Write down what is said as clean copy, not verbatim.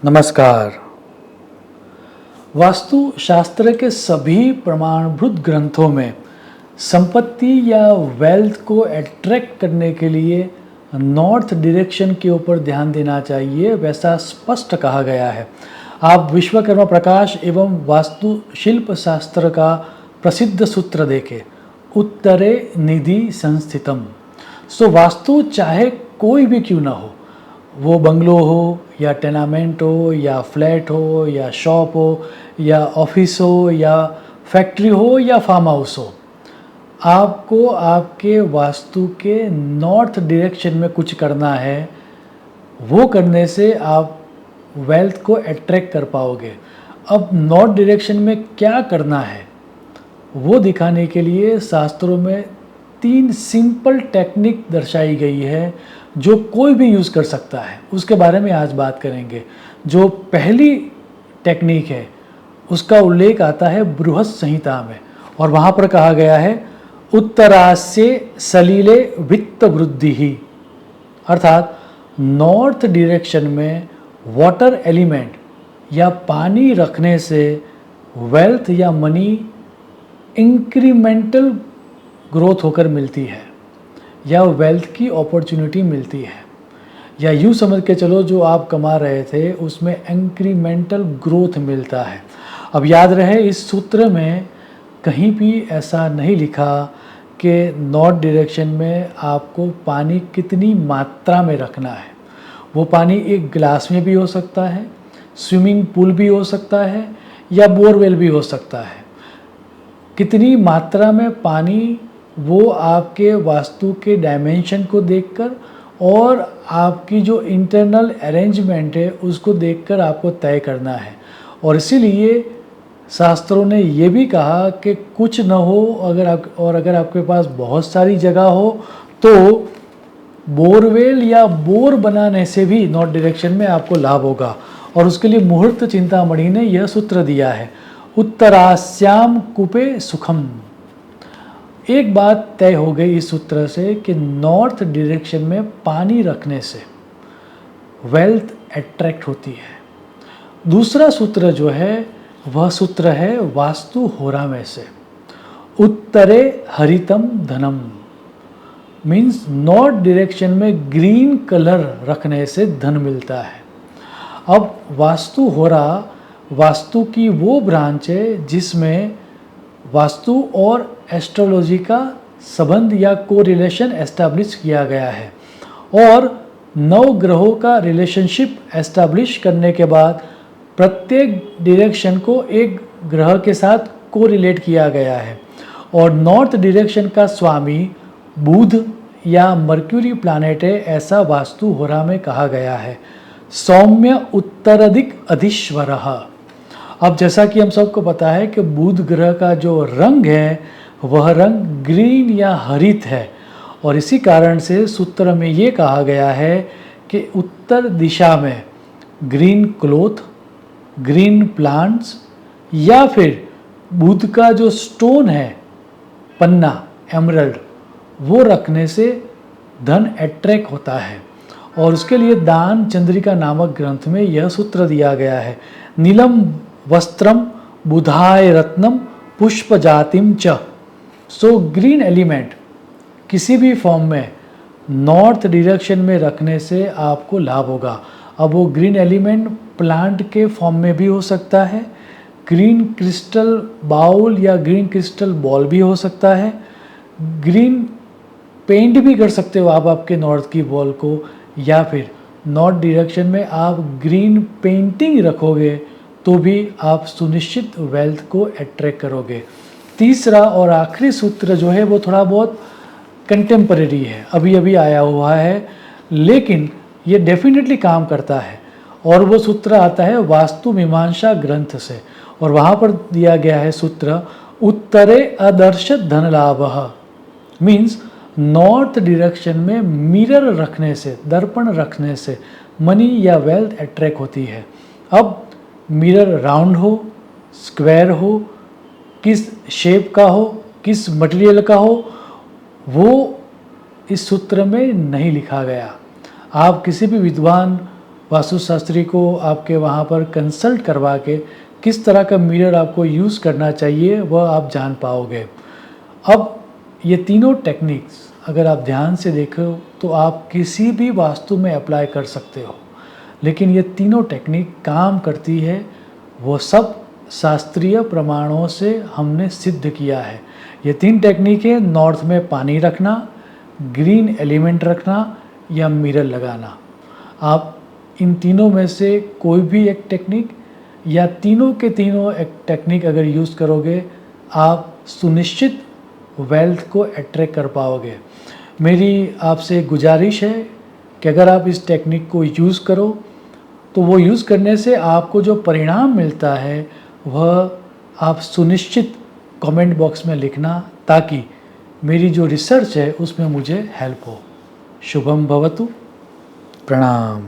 नमस्कार। वास्तुशास्त्र के सभी प्रमाणभूत ग्रंथों में संपत्ति या वेल्थ को अट्रैक्ट करने के लिए नॉर्थ डायरेक्शन के ऊपर ध्यान देना चाहिए, वैसा स्पष्ट कहा गया है। आप विश्वकर्मा प्रकाश एवं वास्तुशिल्प शास्त्र का प्रसिद्ध सूत्र देखें, उत्तरे निधि संस्थितम। वास्तु चाहे कोई भी क्यों ना हो, वो बंगलो हो या टेनामेंट हो या फ्लैट हो या शॉप हो या ऑफिस हो या फैक्ट्री हो या फार्म हाउस हो, आपको आपके वास्तु के नॉर्थ डायरेक्शन में कुछ करना है। वो करने से आप वेल्थ को अट्रैक्ट कर पाओगे। अब नॉर्थ डायरेक्शन में क्या करना है वो दिखाने के लिए शास्त्रों में 3 सिंपल टेक्निक दर्शाई गई है जो कोई भी यूज़ कर सकता है। उसके बारे में आज बात करेंगे। जो पहली टेक्निक है उसका उल्लेख आता है बृहत संहिता में, और वहाँ पर कहा गया है उत्तरास्य सलीले वित्त वृद्धि ही, अर्थात नॉर्थ डायरेक्शन में वाटर एलिमेंट या पानी रखने से वेल्थ या मनी इंक्रीमेंटल ग्रोथ होकर मिलती है या वेल्थ की अपॉर्चुनिटी मिलती है, या यूँ समझ के चलो जो आप कमा रहे थे उसमें इंक्रीमेंटल ग्रोथ मिलता है। अब याद रहे, इस सूत्र में कहीं भी ऐसा नहीं लिखा कि नॉर्थ डायरेक्शन में आपको पानी कितनी मात्रा में रखना है। वो पानी एक गिलास में भी हो सकता है, स्विमिंग पूल भी हो सकता है, या बोरवेल भी हो सकता है। कितनी मात्रा में पानी, वो आपके वास्तु के डायमेंशन को देखकर और आपकी जो इंटरनल अरेंजमेंट है उसको देखकर आपको तय करना है। और इसीलिए शास्त्रों ने ये भी कहा कि कुछ न हो अगर आपके पास बहुत सारी जगह हो तो बोरवेल या बोर बनाने से भी नॉर्थ डायरेक्शन में आपको लाभ होगा। और उसके लिए मुहूर्त चिंतामणि ने यह सूत्र दिया है, उत्तरास्याम कूपे सुखम। एक बात तय हो गई इस सूत्र से कि नॉर्थ डायरेक्शन में पानी रखने से वेल्थ अट्रैक्ट होती है। दूसरा सूत्र जो है वह सूत्र है वास्तु होरा में से, उत्तरे हरितम धनम। मीन्स नॉर्थ डायरेक्शन में ग्रीन कलर रखने से धन मिलता है। अब वास्तु होरा वास्तु की वो ब्रांच है जिसमें वास्तु और एस्ट्रोलॉजी का संबंध या कोरिलेशन एस्टैब्लिश किया गया है, और 9 ग्रहों का रिलेशनशिप एस्टैब्लिश करने के बाद प्रत्येक डायरेक्शन को एक ग्रह के साथ कोरिलेट किया गया है। और नॉर्थ डायरेक्शन का स्वामी बुध या मर्क्यूरी प्लैनेट है, ऐसा वास्तु होरा में कहा गया है। सौम्य उत्तराधिक अधीश्वरः। अब जैसा कि हम सबको पता है कि बुध ग्रह का जो रंग है वह रंग ग्रीन या हरित है, और इसी कारण से सूत्र में ये कहा गया है कि उत्तर दिशा में ग्रीन क्लोथ, ग्रीन प्लांट्स, या फिर बुध का जो स्टोन है पन्ना, एमरल्ड, वो रखने से धन अट्रैक्ट होता है। और उसके लिए दान चंद्रिका नामक ग्रंथ में यह सूत्र दिया गया है, नीलम वस्त्रम बुधाय रत्नम पुष्प जातिम च। ग्रीन एलिमेंट किसी भी फॉर्म में नॉर्थ डायरेक्शन में रखने से आपको लाभ होगा। अब वो ग्रीन एलिमेंट प्लांट के फॉर्म में भी हो सकता है, ग्रीन क्रिस्टल बाउल या ग्रीन क्रिस्टल बॉल भी हो सकता है, ग्रीन पेंट भी कर सकते हो आप आपके नॉर्थ की वॉल को, या फिर नॉर्थ डायरेक्शन में आप ग्रीन पेंटिंग रखोगे तो भी आप सुनिश्चित वेल्थ को अट्रैक्ट करोगे। तीसरा और आखिरी सूत्र जो है वो थोड़ा बहुत कंटेम्परेरी है, अभी अभी आया हुआ है, लेकिन ये डेफिनेटली काम करता है। और वो सूत्र आता है वास्तु मीमांसा ग्रंथ से, और वहाँ पर दिया गया है सूत्र, उत्तरे आदर्श धन लाभः। मीन्स नॉर्थ डायरेक्शन में मिरर रखने से, दर्पण रखने से मनी या वेल्थ अट्रैक्ट होती है। अब मिरर राउंड हो, स्क्वायर हो, किस शेप का हो, किस मटेरियल का हो, वो इस सूत्र में नहीं लिखा गया। आप किसी भी विद्वान वास्तुशास्त्री को आपके वहाँ पर कंसल्ट करवा के किस तरह का मिरर आपको यूज़ करना चाहिए वह आप जान पाओगे। अब ये तीनों टेक्निक्स अगर आप ध्यान से देखो तो आप किसी भी वास्तु में अप्लाई कर सकते हो, लेकिन ये तीनों टेक्निक काम करती है वो सब शास्त्रीय प्रमाणों से हमने सिद्ध किया है। ये 3 टेक्निकें नॉर्थ में पानी रखना, ग्रीन एलिमेंट रखना या मिरर लगाना। आप इन तीनों में से कोई भी एक टेक्निक या तीनों के तीनों एक टेक्निक अगर यूज़ करोगे आप सुनिश्चित वेल्थ को अट्रैक्ट कर पाओगे। मेरी आपसे गुजारिश है कि अगर आप इस टेक्निक को यूज़ करो तो वो यूज़ करने से आपको जो परिणाम मिलता है वह आप सुनिश्चित कमेंट बॉक्स में लिखना, ताकि मेरी जो रिसर्च है उसमें मुझे हेल्प हो। शुभम भवतु। प्रणाम।